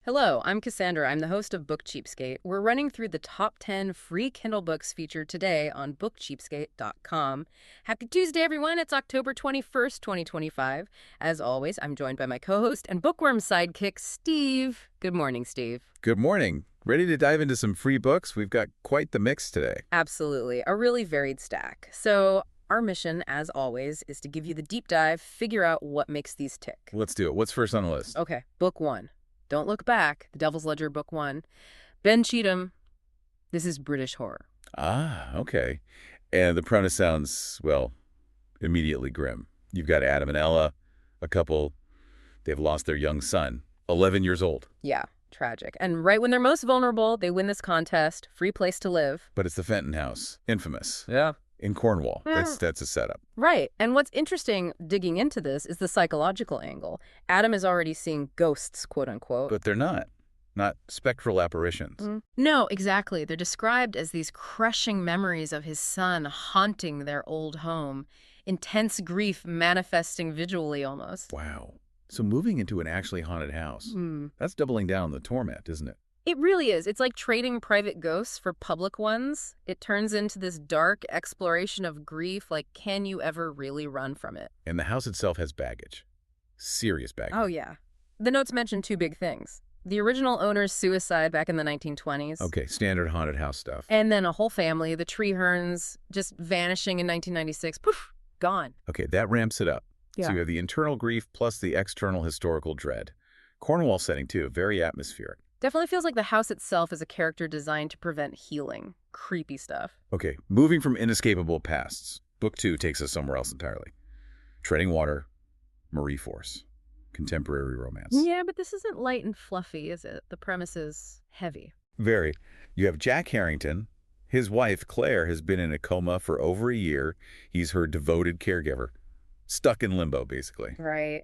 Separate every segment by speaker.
Speaker 1: Hello, I'm Cassandra. I'm the host of Book Cheapskate. We're running through the top 10 free Kindle books featured today on bookcheapskate.com. Happy Tuesday, everyone. It's October 21st, 2025. As always, I'm joined by my co-host and bookworm sidekick, Steve. Good morning, Steve.
Speaker 2: Good morning. Ready to dive into some free books? We've got quite the mix today.
Speaker 1: Absolutely. A really varied stack. So our mission, as always, is to give you the deep dive, figure out what makes these tick.
Speaker 2: Let's do it. What's first on the list?
Speaker 1: Okay, book one. Don't Look Back, The Devil's Ledger, Book 1. Ben Cheetham. This is British horror.
Speaker 2: Ah, okay. And the premise sounds, well, immediately grim. You've got Adam and Ella, a couple. They've lost their young son, 11 years old.
Speaker 1: Yeah, tragic. And right when they're most vulnerable, they win this contest, free place to live.
Speaker 2: But it's the Fenton House, infamous.
Speaker 1: Yeah.
Speaker 2: In Cornwall. That's a setup.
Speaker 1: Right. And what's interesting digging into this is the psychological angle. Adam is already seeing ghosts, quote unquote.
Speaker 2: But they're not. Not spectral apparitions.
Speaker 1: No, exactly. They're described as these crushing memories of his son haunting their old home. Intense grief manifesting visually almost.
Speaker 2: Wow. So moving into an actually haunted house, that's doubling down on the torment, isn't it?
Speaker 1: It really is. It's like trading private ghosts for public ones. It turns into this dark exploration of grief, like, can you ever really run from it?
Speaker 2: And the house itself has baggage. Serious baggage.
Speaker 1: Oh, yeah. The notes mention two big things. The original owner's suicide back in the 1920s.
Speaker 2: Okay, standard haunted house stuff.
Speaker 1: And then a whole family, the Trehearnes, just vanishing in 1996. Poof, gone.
Speaker 2: Okay, that ramps it up.
Speaker 1: Yeah.
Speaker 2: So you have the internal grief plus the external historical dread. Cornwall setting, too, very atmospheric.
Speaker 1: Definitely feels like the house itself is a character designed to prevent healing. Creepy stuff.
Speaker 2: Okay, moving from inescapable pasts. Book 2 takes us somewhere else entirely. Treading Water, Marie Force. Contemporary romance.
Speaker 1: Yeah, but this isn't light and fluffy, is it? The premise is heavy.
Speaker 2: Very. You have Jack Harrington. His wife, Claire, has been in a coma for over a year. He's her devoted caregiver. Stuck in limbo, basically.
Speaker 1: Right.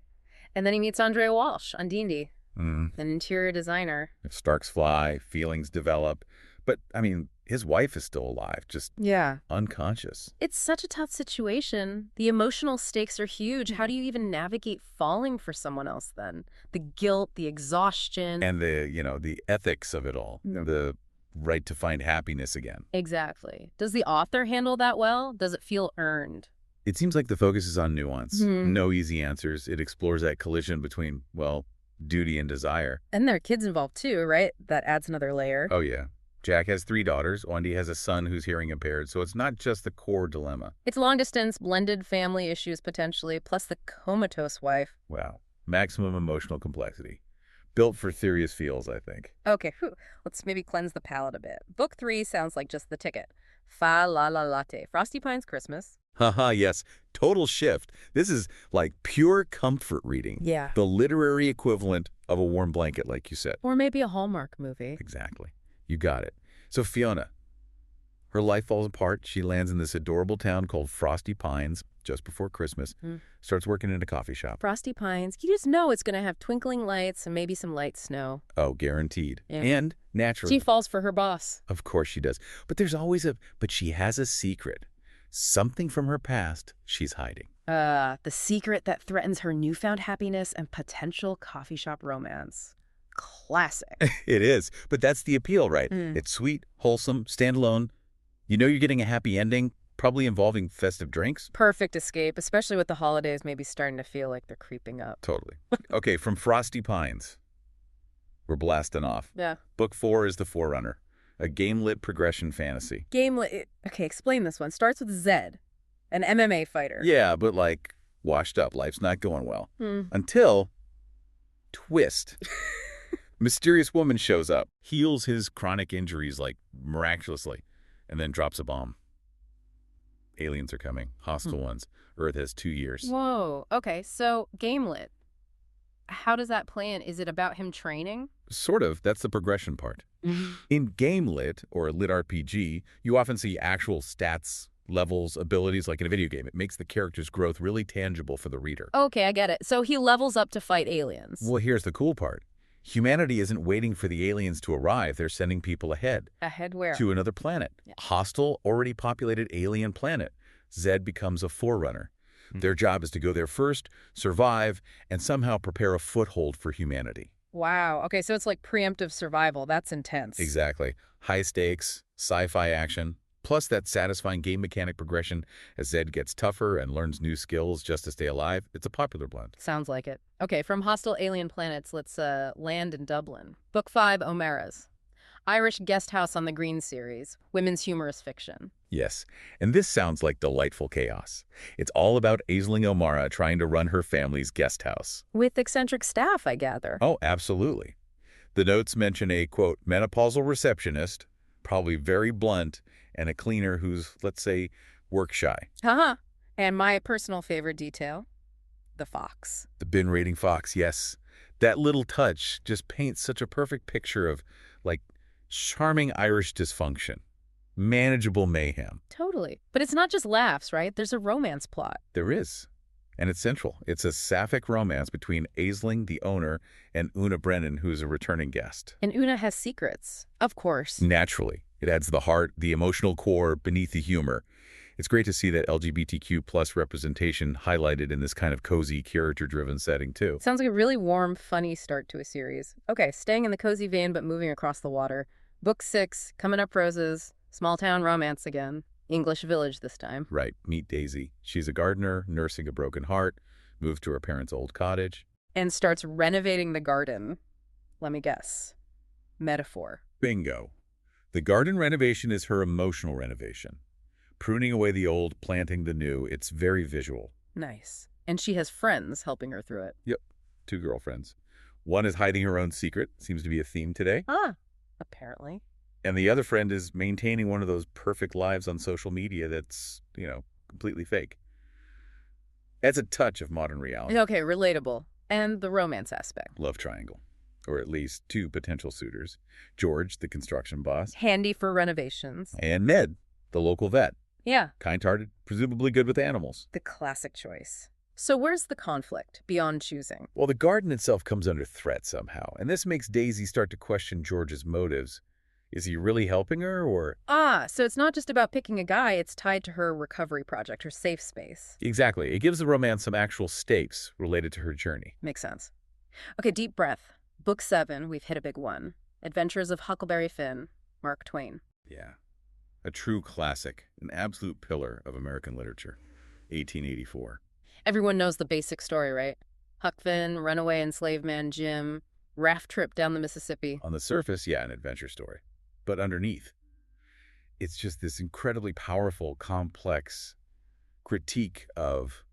Speaker 1: And then he meets Andrea Walsh on D&D. An interior designer.
Speaker 2: Sparks fly, feelings develop. But, I mean, his wife is still alive, just unconscious.
Speaker 1: It's such a tough situation. The emotional stakes are huge. How do you even navigate falling for someone else then? The guilt, the exhaustion.
Speaker 2: And the ethics of it all. The right to find happiness again.
Speaker 1: Exactly. Does the author handle that well? Does it feel earned?
Speaker 2: It seems like the focus is on nuance. No easy answers. It explores that collision between, well, duty and desire.
Speaker 1: And there are kids involved too, right? That adds another layer.
Speaker 2: Oh, yeah. Jack has 3 daughters. Wendy has a son who's hearing impaired, so it's not just the core dilemma.
Speaker 1: It's long distance, blended family issues potentially, plus the comatose wife.
Speaker 2: Wow. Maximum emotional complexity. Built for serious feels, I think.
Speaker 1: Okay, let's maybe cleanse the palate a bit. Book 3 sounds like just the ticket. Fa La La Latte, Frosty Pines Christmas.
Speaker 2: Haha, yes. Total shift. This is like pure comfort reading.
Speaker 1: Yeah.
Speaker 2: The literary equivalent of a warm blanket, like you said.
Speaker 1: Or maybe a Hallmark movie.
Speaker 2: Exactly. You got it. So Fiona, her life falls apart. She lands in this adorable town called Frosty Pines just before Christmas. Starts working in a coffee shop.
Speaker 1: Frosty Pines. You just know it's going to have twinkling lights and maybe some light snow.
Speaker 2: Oh, guaranteed.
Speaker 1: Yeah.
Speaker 2: And naturally.
Speaker 1: She falls for her boss.
Speaker 2: Of course she does. But she has a secret. Something from her past she's hiding.
Speaker 1: The secret that threatens her newfound happiness and potential coffee shop romance. Classic.
Speaker 2: It is. But that's the appeal, right? It's sweet, wholesome, standalone. You know you're getting a happy ending, probably involving festive drinks.
Speaker 1: Perfect escape, especially with the holidays maybe starting to feel like they're creeping up.
Speaker 2: Totally. Okay, from Frosty Pines, we're blasting off.
Speaker 1: Yeah.
Speaker 2: Book 4 is The Forerunner, a game-lit progression fantasy.
Speaker 1: Okay, explain this one. Starts with Zed, an MMA fighter.
Speaker 2: Yeah, but like washed up. Life's not going well. Until twist. Mysterious woman shows up, heals his chronic injuries like miraculously, and then drops a bomb. Aliens are coming, hostile ones. Earth has 2 years.
Speaker 1: Whoa. Okay, so game lit. How does that play in? Is it about him training?
Speaker 2: Sort of. That's the progression part. In game lit, or lit RPG, you often see actual stats, levels, abilities like in a video game. It makes the character's growth really tangible for the reader.
Speaker 1: Okay, I get it. So he levels up to fight aliens.
Speaker 2: Well, here's the cool part. Humanity isn't waiting for the aliens to arrive. They're sending people ahead.
Speaker 1: Ahead where?
Speaker 2: To another planet.
Speaker 1: Yeah.
Speaker 2: Hostile, already populated alien planet. Zed becomes a forerunner. Their job is to go there first, survive, and somehow prepare a foothold for humanity.
Speaker 1: Wow. Okay, so it's like preemptive survival. That's intense.
Speaker 2: Exactly. High stakes, sci-fi action, plus that satisfying game mechanic progression as Zed gets tougher and learns new skills just to stay alive. It's a popular blend.
Speaker 1: Sounds like it. Okay, from hostile alien planets, let's land in Dublin. Book 5, O'Mara's. Irish guest house on the Green series. Women's humorous fiction.
Speaker 2: Yes, and this sounds like delightful chaos. It's all about Aisling O'Mara trying to run her family's guest house.
Speaker 1: With eccentric staff, I gather.
Speaker 2: Oh, absolutely. The notes mention a, quote, menopausal receptionist, probably very blunt, and a cleaner who's, let's say, work shy.
Speaker 1: Haha. And my personal favorite detail, the fox.
Speaker 2: The bin-raiding fox, yes. That little touch just paints such a perfect picture of, like, charming Irish dysfunction. Manageable mayhem.
Speaker 1: Totally. But it's not just laughs, right? There's a romance plot.
Speaker 2: There is. And it's central. It's a sapphic romance between Aisling, the owner, and Una Brennan, who's a returning guest.
Speaker 1: And Una has secrets. Of course.
Speaker 2: Naturally. It adds the heart, the emotional core, beneath the humor. It's great to see that LGBTQ plus representation highlighted in this kind of cozy, character-driven setting, too.
Speaker 1: Sounds like a really warm, funny start to a series. Okay, staying in the cozy vein but moving across the water. Book 6, Coming Up Roses, small town romance again. English village this time.
Speaker 2: Right. Meet Daisy. She's a gardener, nursing a broken heart, moves to her parents' old cottage.
Speaker 1: And starts renovating the garden. Let me guess. Metaphor.
Speaker 2: Bingo. The garden renovation is her emotional renovation. Pruning away the old, planting the new. It's very visual.
Speaker 1: Nice. And she has friends helping her through it.
Speaker 2: Yep. 2 girlfriends. One is hiding her own secret. Seems to be a theme today.
Speaker 1: Ah, apparently.
Speaker 2: And the other friend is maintaining one of those perfect lives on social media that's, completely fake. Adds a touch of modern reality.
Speaker 1: Okay, relatable. And the romance aspect.
Speaker 2: Love triangle. Or at least 2 potential suitors. George, the construction boss.
Speaker 1: Handy for renovations.
Speaker 2: And Ned, the local vet.
Speaker 1: Yeah.
Speaker 2: Kind-hearted, presumably good with animals.
Speaker 1: The classic choice. So where's the conflict beyond choosing?
Speaker 2: Well, the garden itself comes under threat somehow, and this makes Daisy start to question George's motives. Is he really helping her, or...?
Speaker 1: So it's not just about picking a guy, it's tied to her recovery project, her safe space.
Speaker 2: Exactly. It gives the romance some actual stakes related to her journey.
Speaker 1: Makes sense. Okay, deep breath. Book 7, we've hit a big one. Adventures of Huckleberry Finn, Mark Twain.
Speaker 2: Yeah. A true classic, an absolute pillar of American literature. 1884.
Speaker 1: Everyone knows the basic story, right? Huck Finn, runaway enslaved man Jim, raft trip down the Mississippi.
Speaker 2: On the surface, yeah, an adventure story. But underneath, it's just this incredibly powerful, complex critique of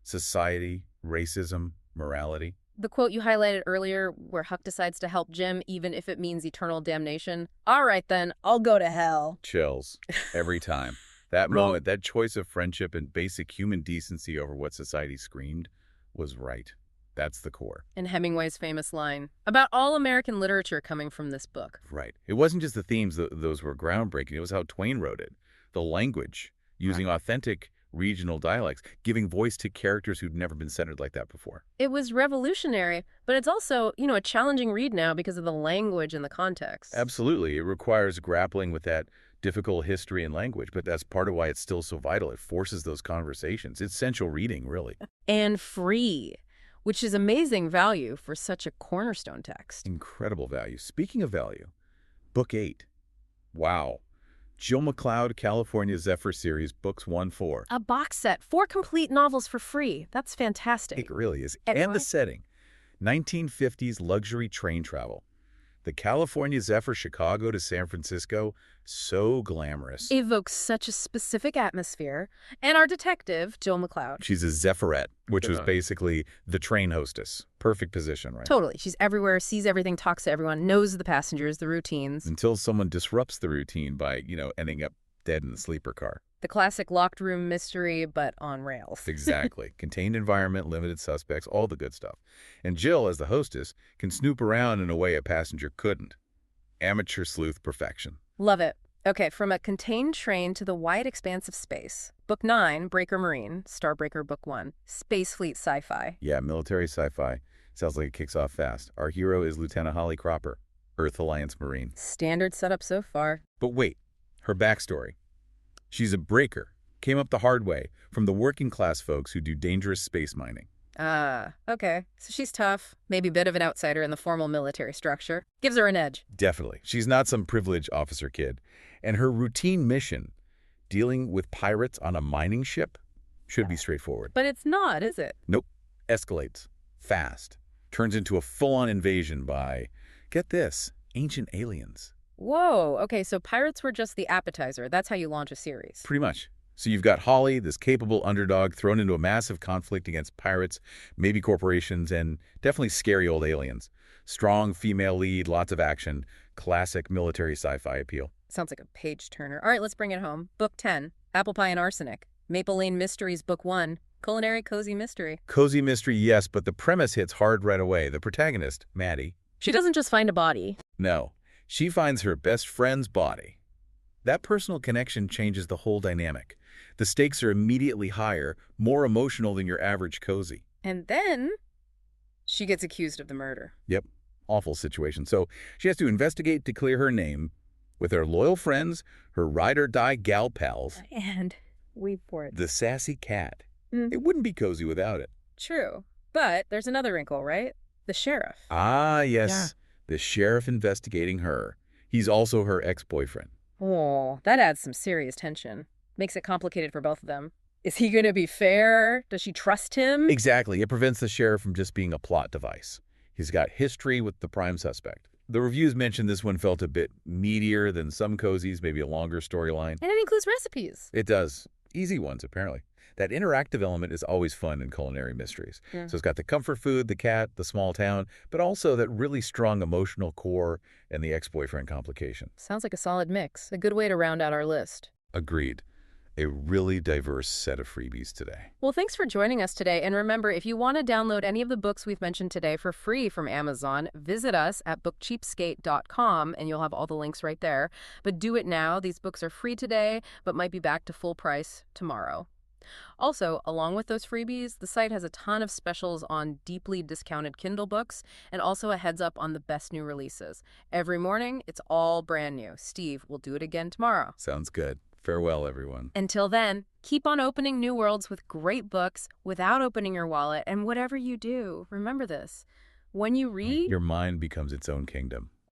Speaker 2: society, racism, morality.
Speaker 1: The quote you highlighted earlier, where Huck decides to help Jim even if it means eternal damnation. All right, then, I'll go to hell.
Speaker 2: Chills. Every time. That moment, that choice of friendship and basic human decency over what society screamed was right. That's the core.
Speaker 1: And Hemingway's famous line about all American literature coming from this book.
Speaker 2: Right. It wasn't just the themes, those were groundbreaking. It was how Twain wrote it. The language, using authentic regional dialects, giving voice to characters who'd never been centered like that before.
Speaker 1: It was revolutionary, but it's also, a challenging read now because of the language and the context.
Speaker 2: Absolutely. It requires grappling with that difficult history and language, but that's part of why it's still so vital. It forces those conversations. It's essential reading, really.
Speaker 1: And free, which is amazing value for such a cornerstone text.
Speaker 2: Incredible value. Speaking of value, Book 8. Wow. Jill MacLeod, California Zephyr Series, Books 1-4.
Speaker 1: A box set, 4 complete novels for free. That's fantastic.
Speaker 2: It really is. And the setting, 1950s luxury train travel. The California Zephyr, Chicago to San Francisco, so glamorous.
Speaker 1: Evokes such a specific atmosphere. And our detective, Jill MacLeod.
Speaker 2: She's a Zephyrette, which was basically the train hostess. Perfect position, right?
Speaker 1: Totally. She's everywhere, sees everything, talks to everyone, knows the passengers, the routines.
Speaker 2: Until someone disrupts the routine by, ending up dead in the sleeper car.
Speaker 1: The classic locked room mystery, but on rails.
Speaker 2: Exactly. Contained environment, limited suspects, all the good stuff. And Jill, as the hostess, can snoop around in a way a passenger couldn't. Amateur sleuth perfection.
Speaker 1: Love it. Okay, from a contained train to the wide expanse of space. Book 9, Breaker Marine, Starbreaker Book 1, Space Fleet Sci-Fi.
Speaker 2: Yeah, military sci-fi. Sounds like it kicks off fast. Our hero is Lieutenant Holly Cropper, Earth Alliance Marine.
Speaker 1: Standard setup so far.
Speaker 2: But wait, her backstory. She's a breaker, came up the hard way from the working class folks who do dangerous space mining.
Speaker 1: Ah, okay. So she's tough, maybe a bit of an outsider in the formal military structure. Gives her an edge.
Speaker 2: Definitely. She's not some privileged officer kid. And her routine mission, dealing with pirates on a mining ship, should be straightforward.
Speaker 1: But it's not, is it?
Speaker 2: Nope. Escalates. Fast. Turns into a full-on invasion by, get this, ancient aliens.
Speaker 1: Whoa, okay, so pirates were just the appetizer. That's how you launch a series.
Speaker 2: Pretty much. So you've got Holly, this capable underdog, thrown into a massive conflict against pirates, maybe corporations, and definitely scary old aliens. Strong female lead, lots of action, classic military sci-fi appeal.
Speaker 1: Sounds like a page-turner. All right, let's bring it home. Book 10, Apple Pie and Arsenic. Maple Lane Mysteries, Book 1, Culinary Cozy Mystery.
Speaker 2: Cozy mystery, yes, but the premise hits hard right away. The protagonist, Maddie.
Speaker 1: She doesn't just find a body.
Speaker 2: No, she finds her best friend's body. That personal connection changes the whole dynamic. The stakes are immediately higher, more emotional than your average cozy.
Speaker 1: And then she gets accused of the murder.
Speaker 2: Yep, awful situation. So she has to investigate to clear her name with her loyal friends, her ride-or-die gal pals,
Speaker 1: And wait for it.
Speaker 2: the sassy cat. It wouldn't be cozy without it.
Speaker 1: True. But there's another wrinkle, right? The sheriff.
Speaker 2: Ah, yes, the sheriff investigating her. He's also her ex-boyfriend.
Speaker 1: Oh, that adds some serious tension. Makes it complicated for both of them. Is he going to be fair? Does she trust him?
Speaker 2: Exactly. It prevents the sheriff from just being a plot device. He's got history with the prime suspect. The reviews mentioned this one felt a bit meatier than some cozies, maybe a longer storyline.
Speaker 1: And it includes recipes.
Speaker 2: It does. Easy ones, apparently. That interactive element is always fun in culinary mysteries. So it's got the comfort food, the cat, the small town, but also that really strong emotional core and the ex-boyfriend complication.
Speaker 1: Sounds like a solid mix. A good way to round out our list.
Speaker 2: Agreed. A really diverse set of freebies today.
Speaker 1: Well, thanks for joining us today. And remember, if you want to download any of the books we've mentioned today for free from Amazon, visit us at bookcheapskate.com and you'll have all the links right there. But do it now. These books are free today, but might be back to full price tomorrow. Also, along with those freebies, the site has a ton of specials on deeply discounted Kindle books and also a heads up on the best new releases. Every morning, it's all brand new. Steve will do it again tomorrow.
Speaker 2: Sounds good. Farewell, everyone.
Speaker 1: Until then, keep on opening new worlds with great books without opening your wallet. And whatever you do, remember this. When you read,
Speaker 2: Your mind becomes its own kingdom.